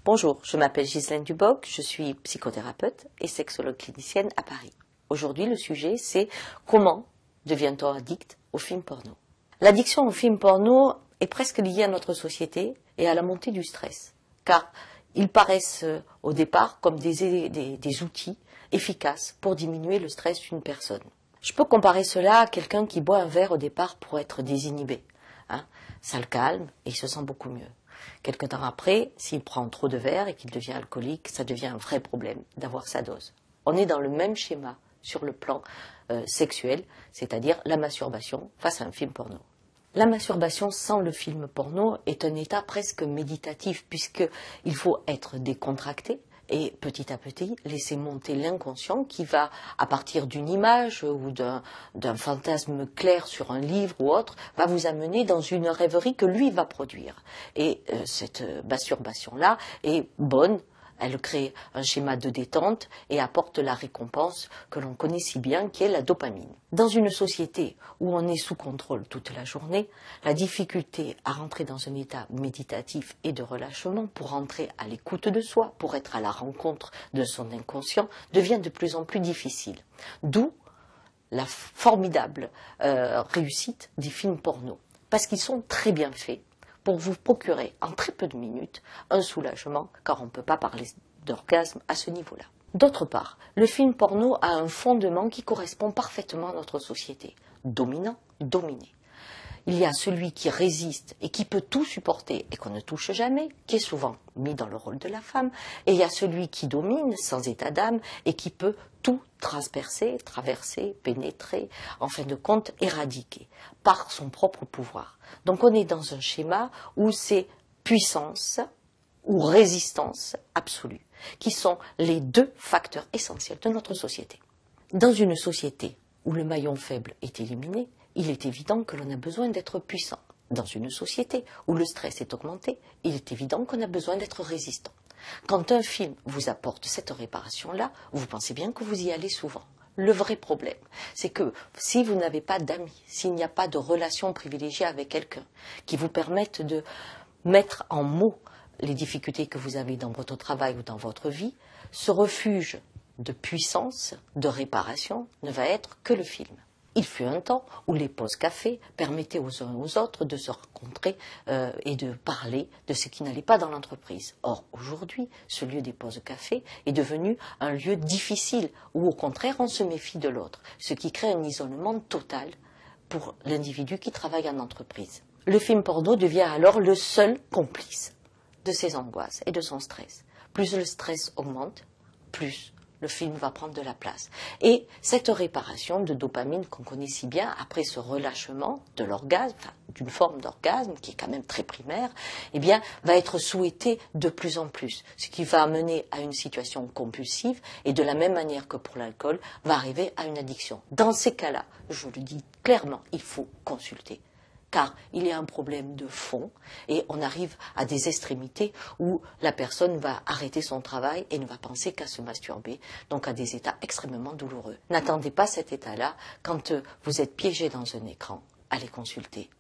Bonjour, je m'appelle Ghislaine Duboc, je suis psychothérapeute et sexologue clinicienne à Paris. Aujourd'hui, le sujet, c'est comment devient-on addict aux films porno. L'addiction aux films porno est presque liée à notre société et à la montée du stress, car ils paraissent au départ comme des outils efficaces pour diminuer le stress d'une personne. Je peux comparer cela à quelqu'un qui boit un verre au départ pour être désinhibé. Ça le calme et il se sent beaucoup mieux. Quelque temps après, s'il prend trop de verre et qu'il devient alcoolique, ça devient un vrai problème d'avoir sa dose. On est dans le même schéma sur le plan sexuel, c'est-à-dire la masturbation face à un film porno. La masturbation sans le film porno est un état presque méditatif puisqu'il faut être décontracté et petit à petit laisser monter l'inconscient qui va, à partir d'une image ou d'un fantasme clair sur un livre ou autre, va vous amener dans une rêverie que lui va produire. Et cette masturbation-là est bonne. Elle crée un schéma de détente et apporte la récompense que l'on connaît si bien, qui est la dopamine. Dans une société où on est sous contrôle toute la journée, la difficulté à rentrer dans un état méditatif et de relâchement pour rentrer à l'écoute de soi, pour être à la rencontre de son inconscient, devient de plus en plus difficile. D'où la formidable réussite des films porno, parce qu'ils sont très bien faits pour vous procurer en très peu de minutes un soulagement, car on ne peut pas parler d'orgasme à ce niveau-là. D'autre part, le film porno a un fondement qui correspond parfaitement à notre société. Dominant, dominé. Il y a celui qui résiste et qui peut tout supporter et qu'on ne touche jamais, qui est souvent mis dans le rôle de la femme, et il y a celui qui domine sans état d'âme et qui peut tout transpercer, traverser, pénétrer, en fin de compte éradiquer par son propre pouvoir. Donc on est dans un schéma où c'est puissance ou résistance absolue, qui sont les deux facteurs essentiels de notre société. Dans une société où le maillon faible est éliminé, il est évident que l'on a besoin d'être puissant. Dans une société où le stress est augmenté, il est évident qu'on a besoin d'être résistant. Quand un film vous apporte cette réparation-là, vous pensez bien que vous y allez souvent. Le vrai problème, c'est que si vous n'avez pas d'amis, s'il n'y a pas de relation privilégiée avec quelqu'un qui vous permette de mettre en mots les difficultés que vous avez dans votre travail ou dans votre vie, ce refuge de puissance, de réparation, ne va être que le film. Il fut un temps où les pauses café permettaient aux uns et aux autres de se rencontrer et de parler de ce qui n'allait pas dans l'entreprise. Or, aujourd'hui, ce lieu des pauses café est devenu un lieu difficile où, au contraire, on se méfie de l'autre, ce qui crée un isolement total pour l'individu qui travaille en entreprise. Le film porno devient alors le seul complice de ses angoisses et de son stress. Plus le stress augmente, plus le film va prendre de la place. Et cette réparation de dopamine qu'on connaît si bien, après ce relâchement de l'orgasme, enfin, d'une forme d'orgasme qui est quand même très primaire, eh bien, va être souhaitée de plus en plus. Ce qui va amener à une situation compulsive et de la même manière que pour l'alcool, va arriver à une addiction. Dans ces cas-là, je le dis clairement, il faut consulter. Car il y a un problème de fond et on arrive à des extrémités où la personne va arrêter son travail et ne va penser qu'à se masturber, donc à des états extrêmement douloureux. N'attendez pas cet état-là quand vous êtes piégé dans un écran. Allez consulter.